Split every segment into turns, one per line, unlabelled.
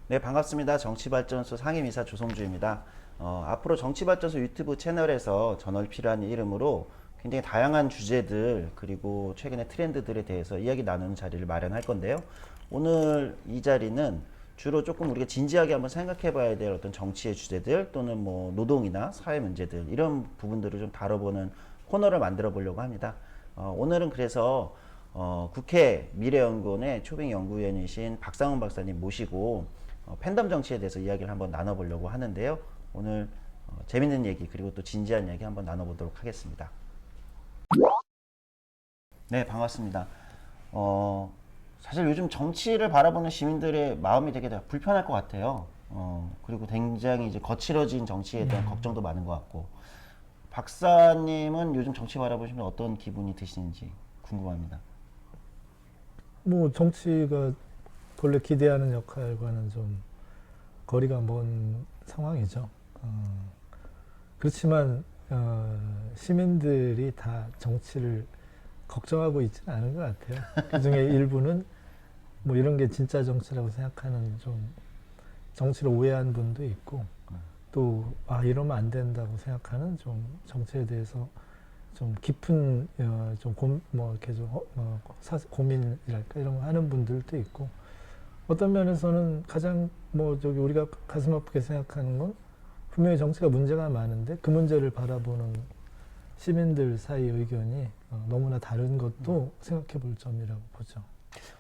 네, 반갑습니다. 정치발전소 상임이사 조성주입니다. 앞으로 정치발전소 유튜브 채널에서 저널피라는 이름으로 굉장히 다양한 주제들 그리고 최근의 트렌드들에 대해서 이야기 나누는 자리를 마련할 건데요. 오늘 이 자리는 주로 조금 우리가 진지하게 한번 생각해 봐야 될 어떤 정치의 주제들 또는 뭐 노동이나 사회 문제들 이런 부분들을 좀 다뤄보는 코너를 만들어 보려고 합니다. 오늘은 그래서 국회 미래연구원의 초빙 연구위원이신 박상훈 박사님 모시고 팬덤 정치에 대해서 이야기를 한번 나눠보려고 하는데요. 오늘 재밌는 얘기 그리고 또 진지한 얘기 한번 나눠보도록 하겠습니다. 네, 반갑습니다. 사실 요즘 정치를 바라보는 시민들의 마음이 되게 다 불편할 것 같아요. 그리고 굉장히 이제 거칠어진 정치에 대한 걱정도 많은 것 같고. 박사님은 요즘 정치 바라보시면 어떤 기분이 드시는지 궁금합니다.
뭐 정치가 본래 기대하는 역할과는 좀 거리가 먼 상황이죠. 그렇지만 시민들이 다 정치를 걱정하고 있지는 않은 것 같아요. 그중에 일부는 뭐 이런 게 진짜 정치라고 생각하는 좀 정치를 오해한 분도 있고 또 이러면 안 된다고 생각하는 좀 정치에 대해서 좀 깊은 뭐 이렇게 좀 고민이랄까 이런 거 하는 분들도 있고 어떤 면에서는 가장 뭐 저기 우리가 가슴 아프게 생각하는 건 분명히 정치가 문제가 많은데 그 문제를 바라보는 시민들 사이 의견이 너무나 다른 것도 생각해 볼 점이라고 보죠.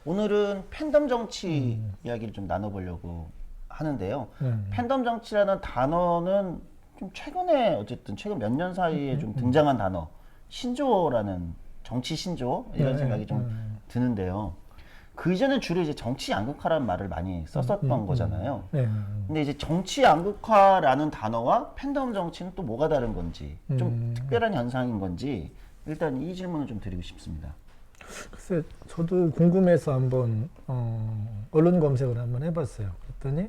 오늘은 팬덤 정치 이야기를 좀 나눠보려고 하는데요. 팬덤 정치라는 단어는 좀 최근에 어쨌든 최근 몇 년 사이에 좀 등장한 단어, 신조어라는 정치 신조어 이런 생각이 좀 드는데요. 그 이전엔 주로 이제 정치 양극화라는 말을 많이 썼었던 거잖아요. 근데 이제 정치 양극화라는 단어와 팬덤 정치는 또 뭐가 다른 건지, 좀 특별한 현상인 건지 일단 이 질문을 좀 드리고 싶습니다.
글쎄, 저도 궁금해서 한번 언론 검색을 한번 해봤어요. 그랬더니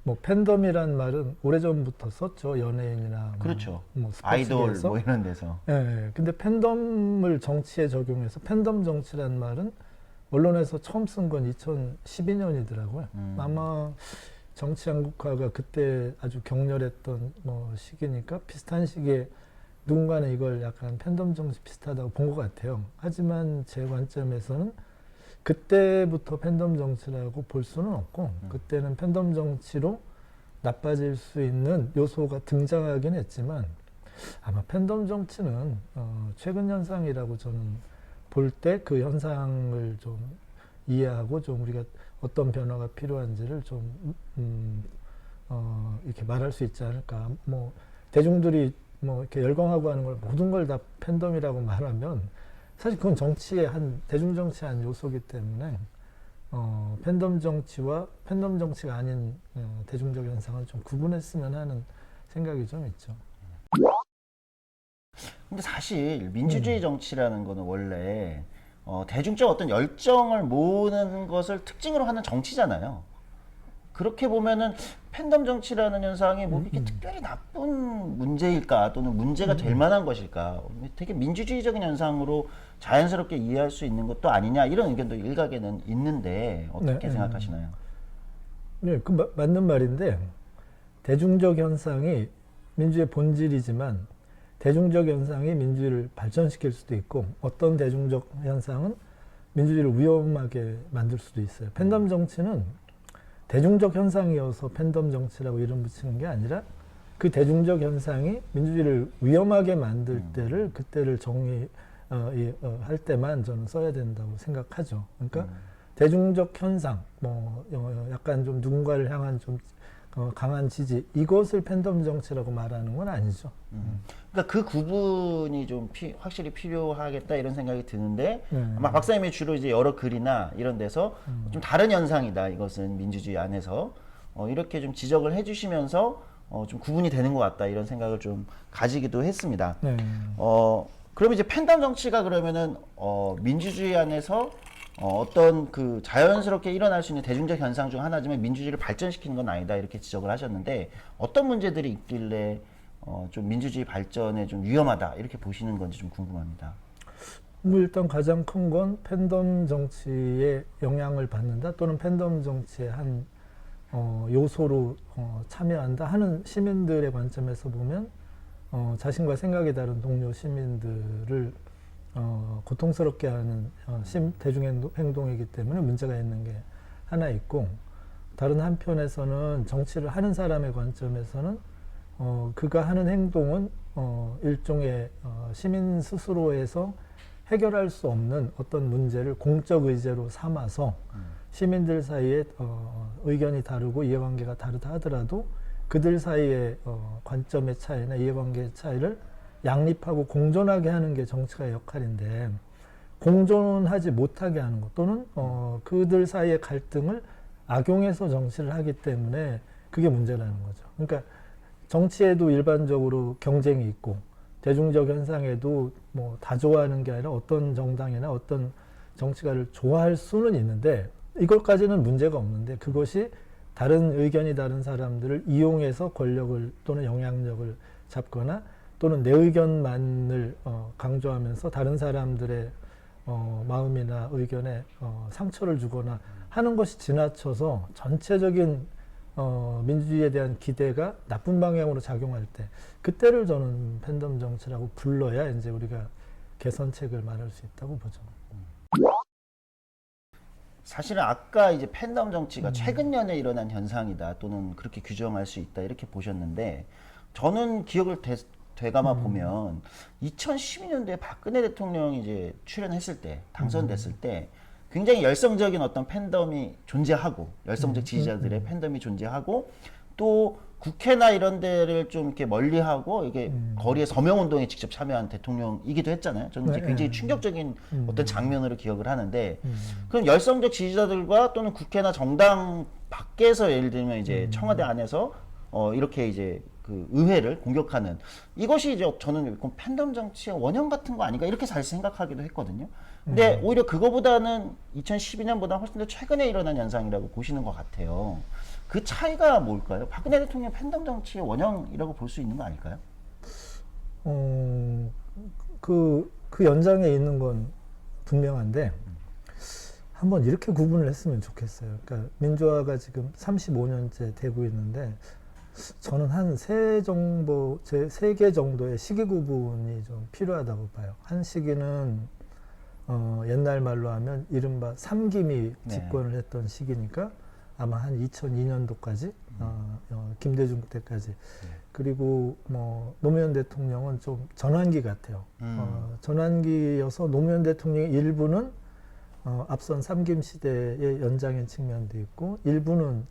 뭐 팬덤이란 말은 오래전부터 썼죠. 연예인이나
그렇죠.
뭐
아이돌
스포츠계에서.
뭐 이런 데서.
예. 근데 팬덤을 정치에 적용해서 팬덤 정치란 말은 언론에서 처음 쓴 건 2012년이더라고요. 아마 정치 양극화가 그때 아주 격렬했던 뭐 시기니까 비슷한 시기에 누군가는 이걸 약간 팬덤 정치 비슷하다고 본 것 같아요. 하지만 제 관점에서는 그때부터 팬덤 정치라고 볼 수는 없고 그때는 팬덤 정치로 나빠질 수 있는 요소가 등장하긴 했지만 아마 팬덤 정치는 최근 현상이라고 저는 볼 때 그 현상을 좀 이해하고 좀 우리가 어떤 변화가 필요한지를 좀 이렇게 말할 수 있지 않을까. 뭐 대중들이 뭐 이렇게 열광하고 하는 걸 모든 걸 다 팬덤이라고 말하면 사실 그건 정치의 한 대중 정치의 한 요소이기 때문에 팬덤 정치와 팬덤 정치가 아닌 대중적 현상을 좀 구분했으면 하는 생각이 좀 있죠.
근데 사실 민주주의 정치라는 거는 원래 대중적 어떤 열정을 모으는 것을 특징으로 하는 정치잖아요. 그렇게 보면은 팬덤 정치라는 현상이 뭐 그렇게 특별히 나쁜 문제일까 또는 문제가 될 만한 것일까 되게 민주주의적인 현상으로 자연스럽게 이해할 수 있는 것도 아니냐 이런 의견도 일각에는 있는데 어떻게 생각하시나요?
네, 그 맞는 말인데 대중적 현상이 민주의 본질이지만 대중적 현상이 민주주의를 발전시킬 수도 있고 어떤 대중적 현상은 민주주의를 위험하게 만들 수도 있어요. 팬덤 정치는 대중적 현상이어서 팬덤 정치라고 이름 붙이는 게 아니라 그 대중적 현상이 민주주의를 위험하게 만들 때를 그때를 정의할 때만 저는 써야 된다고 생각하죠. 그러니까 대중적 현상, 뭐 약간 좀 누군가를 향한 좀 강한 지지 이것을 팬덤 정치라고 말하는 건 아니죠.
그러니까 그 구분이 좀 확실히 필요하겠다 이런 생각이 드는데 아마 박사님이 주로 이제 여러 글이나 이런 데서 좀 다른 현상이다 이것은 민주주의 안에서 이렇게 좀 지적을 해주시면서 좀 구분이 되는 것 같다 이런 생각을 좀 가지기도 했습니다. 그럼 이제 팬덤 정치가 그러면은 민주주의 안에서 어떤 그 자연스럽게 일어날 수 있는 대중적 현상 중 하나지만 민주주의를 발전시키는 건 아니다 이렇게 지적을 하셨는데 어떤 문제들이 있길래 좀 민주주의 발전에 좀 위험하다 이렇게 보시는 건지 좀 궁금합니다.
뭐 일단 가장 큰 건 팬덤 정치에 영향을 받는다 또는 팬덤 정치의 한 요소로 참여한다 하는 시민들의 관점에서 보면 자신과 생각이 다른 동료 시민들을 고통스럽게 하는 대중행동이기 때문에 문제가 있는 게 하나 있고, 다른 한편에서는 정치를 하는 사람의 관점에서는 그가 하는 행동은 일종의 시민 스스로에서 해결할 수 없는 어떤 문제를 공적 의제로 삼아서 시민들 사이에 의견이 다르고 이해관계가 다르다 하더라도 그들 사이의 관점의 차이나 이해관계의 차이를 양립하고 공존하게 하는 게 정치가의 역할인데, 공존하지 못하게 하는 것 또는 그들 사이의 갈등을 악용해서 정치를 하기 때문에 그게 문제라는 거죠. 그러니까 정치에도 일반적으로 경쟁이 있고 대중적 현상에도 뭐 다 좋아하는 게 아니라 어떤 정당이나 어떤 정치가를 좋아할 수는 있는데 이것까지는 문제가 없는데, 그것이 다른 의견이 다른 사람들을 이용해서 권력을 또는 영향력을 잡거나 또는 내 의견만을 강조하면서 다른 사람들의 마음이나 의견에 상처를 주거나 하는 것이 지나쳐서 전체적인 민주주의에 대한 기대가 나쁜 방향으로 작용할 때, 그때를 저는 팬덤 정치라고 불러야 이제 우리가 개선책을 말할 수 있다고 보죠.
사실은 아까 이제 팬덤 정치가 최근 년에 일어난 현상이다 또는 그렇게 규정할 수 있다 이렇게 보셨는데, 저는 기억을 되감아 보면 2012년도에 박근혜 대통령이 이제 출연했을 때, 당선됐을 때 굉장히 열성적인 어떤 팬덤이 존재하고, 열성적 지지자들의 팬덤이 존재하고, 또 국회나 이런 데를 좀 이렇게 멀리하고 이게 거리에 서명운동에 직접 참여한 대통령이기도 했잖아요. 저는 이제 굉장히 충격적인 어떤 장면으로 기억을 하는데, 그럼 열성적 지지자들과 또는 국회나 정당 밖에서 예를 들면 이제 청와대 안에서 이렇게 이제 그 의회를 공격하는, 이것이 이제 저는 팬덤 정치의 원형 같은 거 아닌가 이렇게 잘 생각하기도 했거든요. 근데 오히려 그거보다는 2012년보다 훨씬 더 최근에 일어난 현상이라고 보시는 것 같아요. 그 차이가 뭘까요? 박근혜 대통령 팬덤 정치의 원형이라고 볼 수 있는 거 아닐까요?
그 연장에 있는 건 분명한데 한번 이렇게 구분을 했으면 좋겠어요. 그러니까 민주화가 지금 35년째 되고 있는데 저는 한 세 개 정도의 시기 구분이 좀 필요하다고 봐요. 한 시기는 옛날 말로 하면 이른바 삼김이 집권을 했던 시기니까 아마 한 2002년도까지 김대중 때까지. 그리고 뭐 노무현 대통령은 좀 전환기 같아요. 전환기여서 노무현 대통령의 일부는 앞선 삼김 시대의 연장인 측면도 있고, 일부는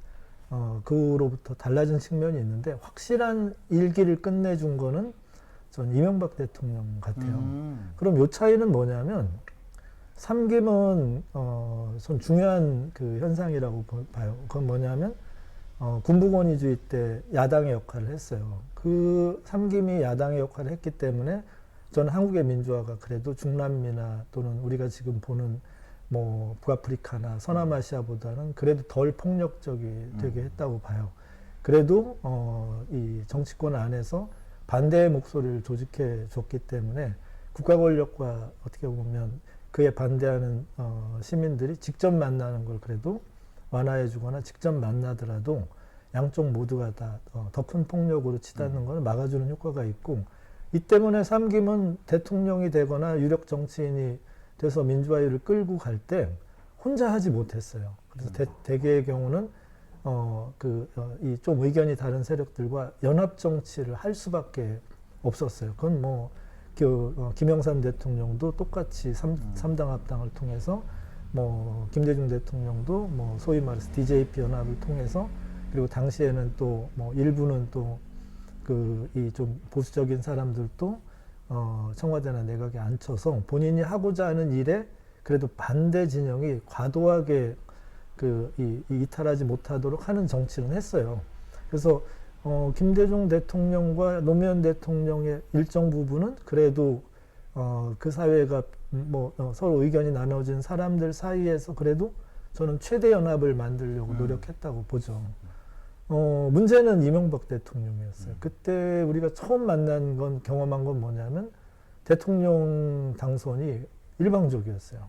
그로부터 달라진 측면이 있는데, 확실한 일기를 끝내준 거는 전 이명박 대통령 같아요. 그럼 요 차이는 뭐냐면, 삼김은 전 중요한 그 현상이라고 봐요. 그건 뭐냐면 군부권위주의 때 야당의 역할을 했어요. 그 삼김이 야당의 역할을 했기 때문에 저는 한국의 민주화가 그래도 중남미나 또는 우리가 지금 보는 뭐 북아프리카나 서남아시아보다는 그래도 덜 폭력적이 되게 했다고 봐요. 그래도 이 정치권 안에서 반대의 목소리를 조직해 줬기 때문에 국가 권력과 어떻게 보면 그에 반대하는 시민들이 직접 만나는 걸 그래도 완화해 주거나 직접 만나더라도 양쪽 모두가 다 더 큰 폭력으로 치닫는 걸 막아주는 효과가 있고, 이 때문에 삼김은 대통령이 되거나 유력 정치인이 돼서 민주화율을 끌고 갈 때 혼자 하지 못했어요. 그래서 대개의 경우는 이 좀 의견이 다른 세력들과 연합 정치를 할 수밖에 없었어요. 그건 뭐 김영삼 대통령도 똑같이 삼당 합당을 통해서, 뭐 김대중 대통령도 뭐 소위 말해서 DJP 연합을 통해서, 그리고 당시에는 또 뭐 일부는 또 이 좀 보수적인 사람들도 청와대나 내각에 앉혀서 본인이 하고자 하는 일에 그래도 반대 진영이 과도하게 이탈하지 못하도록 하는 정치는 했어요. 그래서 김대중 대통령과 노무현 대통령의 일정 부분은 그래도 그 사회가 뭐 서로 의견이 나눠진 사람들 사이에서 그래도 저는 최대 연합을 만들려고 노력했다고 보죠. 문제는 이명박 대통령이었어요. 그때 우리가 처음 경험한 건 뭐냐면 대통령 당선이 일방적이었어요.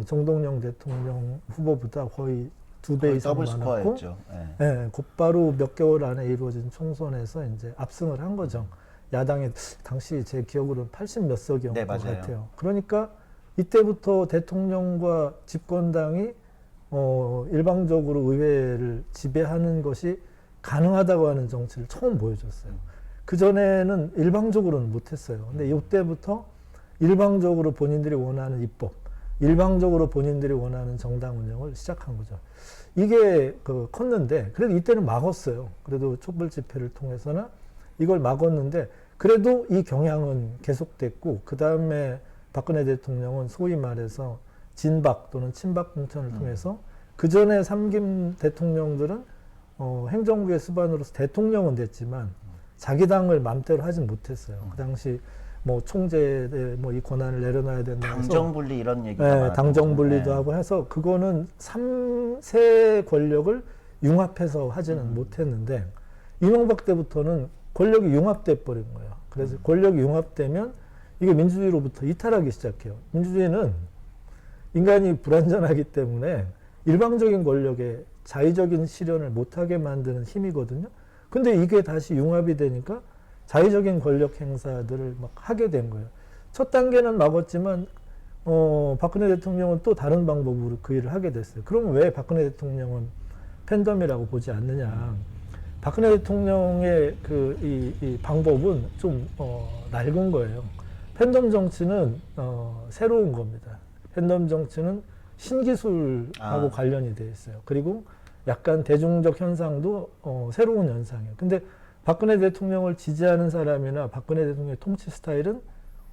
정동영 대통령 후보보다 거의 두 배
거의
이상
더블
많았고,
스코어였죠. 예.
예, 곧바로 몇 개월 안에 이루어진 총선에서 이제 압승을 한 거죠. 야당이 당시 제 기억으로는 80 몇 석이었던
네,
것
맞아요.
같아요. 그러니까 이때부터 대통령과 집권당이 일방적으로 의회를 지배하는 것이 가능하다고 하는 정치를 처음 보여줬어요. 그전에는 일방적으로는 못했어요. 근데 이때부터 일방적으로 본인들이 원하는 입법, 일방적으로 본인들이 원하는 정당 운영을 시작한 거죠. 이게 컸는데, 그래도 이때는 막았어요. 그래도 촛불 집회를 통해서는 이걸 막았는데, 그래도 이 경향은 계속됐고, 그 다음에 박근혜 대통령은 소위 말해서 진박 또는 친박 공천을 통해서 그 전에 삼김 대통령들은 행정부의 수반으로서 대통령은 됐지만 자기 당을 맘대로 하진 못했어요. 그 당시 뭐 총재의 뭐 이 권한을 내려놔야 된다 해서
당정 분리 이런 얘기가
네,
많았죠.
당정 분리도
네.
하고 해서 그거는 3세 권력을 융합해서 하지는 못했는데 이명박 때부터는 권력이 융합돼 버린 거예요. 그래서 권력이 융합되면 이게 민주주의로부터 이탈하기 시작해요. 민주주의는 인간이 불완전하기 때문에 일방적인 권력에 자의적인 실현을 못하게 만드는 힘이거든요. 근데 이게 다시 융합이 되니까 자의적인 권력 행사들을 막 하게 된 거예요. 첫 단계는 막았지만 박근혜 대통령은 또 다른 방법으로 그 일을 하게 됐어요. 그러면 왜 박근혜 대통령은 팬덤이라고 보지 않느냐? 박근혜 대통령의 이 방법은 좀 낡은 거예요. 팬덤 정치는 새로운 겁니다. 팬덤 정치는 신기술하고 관련이 돼 있어요. 그리고 약간 대중적 현상도 새로운 현상이에요. 근데 박근혜 대통령을 지지하는 사람이나 박근혜 대통령의 통치 스타일은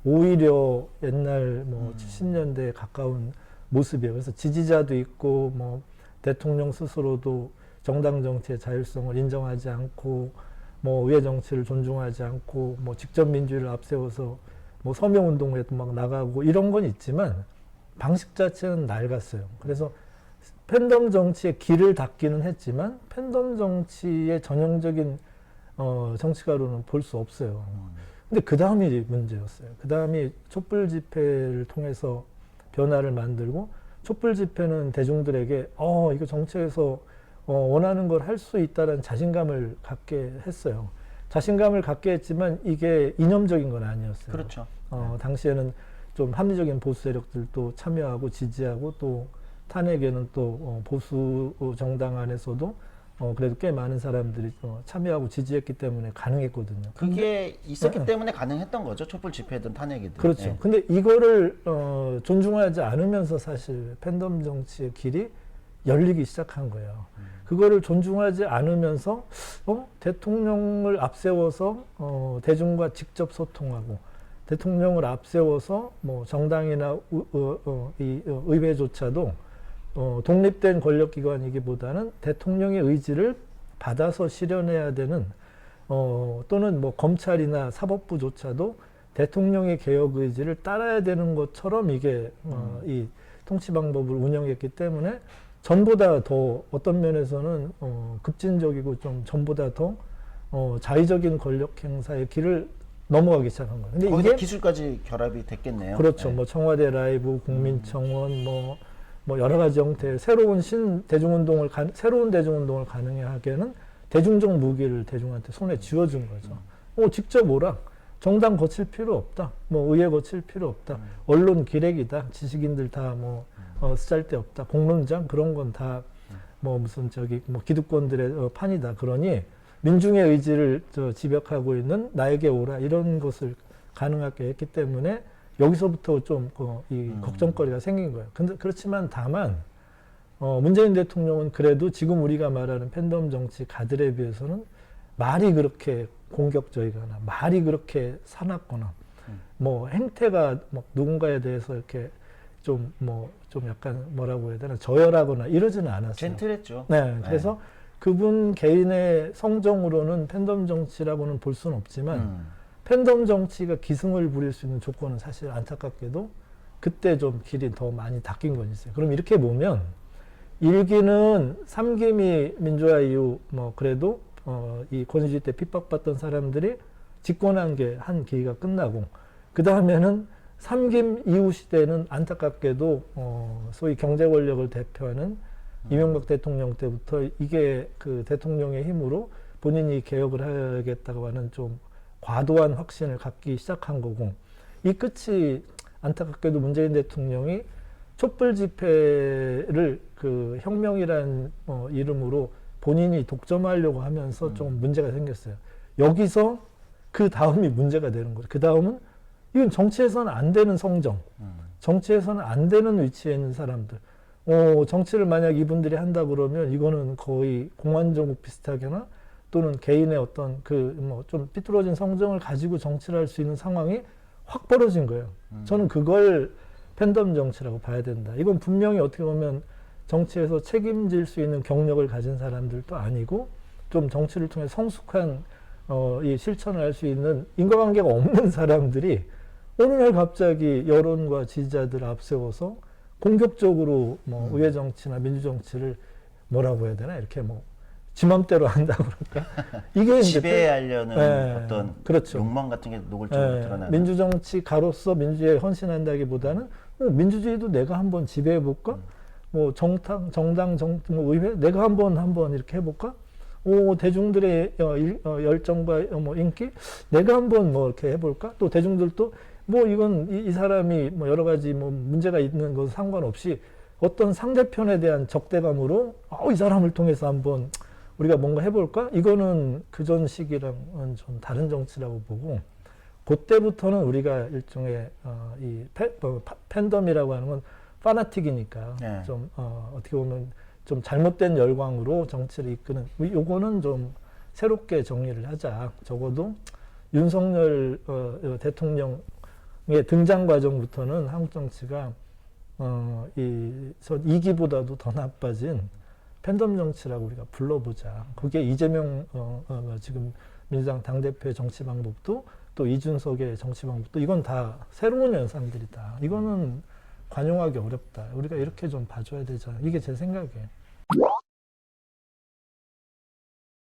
오히려 옛날 뭐 70년대에 가까운 모습이에요. 그래서 지지자도 있고 뭐 대통령 스스로도 정당 정치의 자율성을 인정하지 않고 뭐 의회 정치를 존중하지 않고 뭐 직접 민주주의를 앞세워서 뭐 서명 운동에도 막 나가고 이런 건 있지만 방식 자체는 낡았어요. 그래서 팬덤 정치의 길을 닫기는 했지만 팬덤 정치의 전형적인 정치가로는 볼 수 없어요. 근데 그 다음이 문제였어요. 그 다음이 촛불 집회를 통해서 변화를 만들고 촛불 집회는 대중들에게 이거 정치에서 원하는 걸 할 수 있다는 자신감을 갖게 했어요. 자신감을 갖게 했지만 이게 이념적인 건 아니었어요.
그렇죠.
당시에는 좀 합리적인 보수 세력들도 참여하고 지지하고 또 탄핵에는 또 보수 정당 안에서도 그래도 꽤 많은 사람들이 참여하고 지지했기 때문에 가능했거든요.
그게 있었기 때문에 가능했던 거죠. 촛불 집회든 탄핵이든.
그렇죠.
예.
근데 이거를 존중하지 않으면서 사실 팬덤 정치의 길이 열리기 시작한 거예요. 그거를 존중하지 않으면서 대통령을 앞세워서 대중과 직접 소통하고 대통령을 앞세워서 뭐 정당이나 이 의회조차도 독립된 권력기관이기보다는 대통령의 의지를 받아서 실현해야 되는 또는 뭐 검찰이나 사법부조차도 대통령의 개혁 의지를 따라야 되는 것처럼 이게 이 통치 방법을 운영했기 때문에 전보다 더 어떤 면에서는 급진적이고 좀 전보다 더 자의적인 권력 행사의 길을 넘어가기 시작한 거예요. 근데
거기서
이게
기술까지 결합이 됐겠네요.
그렇죠.
예.
뭐 청와대 라이브, 국민청원, 뭐 여러 가지 형태의 새로운 대중운동을 가능하게 하게는 대중적 무기를 대중한테 손에 쥐어준 거죠. 직접 오라. 정당 거칠 필요 없다. 뭐 의회 거칠 필요 없다. 언론 기레기다. 지식인들 다 뭐 쓰잘데없다. 공론장 그런 건 다 뭐 무슨 뭐 기득권들의 판이다. 그러니 민중의 의지를 지벽하고 있는 나에게 오라 이런 것을 가능하게 했기 때문에 여기서부터 좀 이 걱정거리가 생긴 거예요. 근데 그렇지만 다만 문재인 대통령은 그래도 지금 우리가 말하는 팬덤 정치 가들에 비해서는 말이 그렇게 공격적이거나 말이 그렇게 사납거나 뭐 행태가 막 누군가에 대해서 이렇게 좀 약간 뭐라고 해야 되나 저열하거나 이러지는 않았어요.
젠틀했죠.
네, 그래서 그분 개인의 성정으로는 팬덤 정치라고는 볼 수는 없지만 팬덤 정치가 기승을 부릴 수 있는 조건은 사실 안타깝게도 그때 좀 길이 더 많이 닦인 건 있어요. 그럼 이렇게 보면 1기는 삼김이 민주화 이후 뭐 그래도 이 권위주의 때 핍박받던 사람들이 집권한 게 한 기가 끝나고 그 다음에는 3김 이후 시대는 안타깝게도 소위 경제 권력을 대표하는 이명박 대통령 때부터 이게 그 대통령의 힘으로 본인이 개혁을 하겠다고 하는 좀 과도한 확신을 갖기 시작한 거고, 이 끝이 안타깝게도 문재인 대통령이 촛불 집회를 그 혁명이라는 이름으로 본인이 독점하려고 하면서 좀 문제가 생겼어요. 여기서 그 다음이 문제가 되는 거죠. 그 다음은 이건 정치에서는 안 되는 성정, 정치에서는 안 되는 위치에 있는 사람들. 정치를 만약 이분들이 한다 그러면 이거는 거의 공안정국 비슷하게나 또는 개인의 어떤 좀 삐뚤어진 성정을 가지고 정치를 할 수 있는 상황이 확 벌어진 거예요. 저는 그걸 팬덤 정치라고 봐야 된다. 이건 분명히 어떻게 보면 정치에서 책임질 수 있는 경력을 가진 사람들도 아니고 좀 정치를 통해 성숙한 이 실천을 할 수 있는 인과관계가 없는 사람들이 어느 날 갑자기 여론과 지지자들을 앞세워서 공격적으로 의회 정치나 민주 정치를 뭐라고 해야 되나 이렇게 지 맘대로 한다고 그럴까? 이게 이제
지배하려는 어떤
그렇죠.
욕망 같은 게 노골적으로 드러나는.
민주정치가로서 민주주의에 헌신한다기보다는 민주주의도 내가 한번 지배해볼까? 정당, 의회 내가 한번 이렇게 해볼까? 대중들의 열정과 인기 내가 한번 이렇게 해볼까? 또 대중들도 이건 이 사람이 여러 가지 문제가 있는 것 상관없이 어떤 상대편에 대한 적대감으로 이 사람을 통해서 한번 우리가 뭔가 해볼까? 이거는 그전 시기랑은 좀 다른 정치라고 보고, 그때부터는 우리가 일종의 이 팬덤이라고 하는 건 파나틱이니까
네.
좀 어떻게 보면 좀 잘못된 열광으로 정치를 이끄는, 요거는 좀 새롭게 정리를 하자. 적어도 윤석열 대통령의 등장 과정부터는 한국 정치가 이 2기보다도 더 나빠진 팬덤 정치라고 우리가 불러보자. 그게 이재명 지금 민주당 당대표의 정치 방법도 또 이준석의 정치 방법도 이건 다 새로운 현상들이다. 이거는 관용하기 어렵다. 우리가 이렇게 좀 봐줘야 되잖아. 이게 제 생각이에요.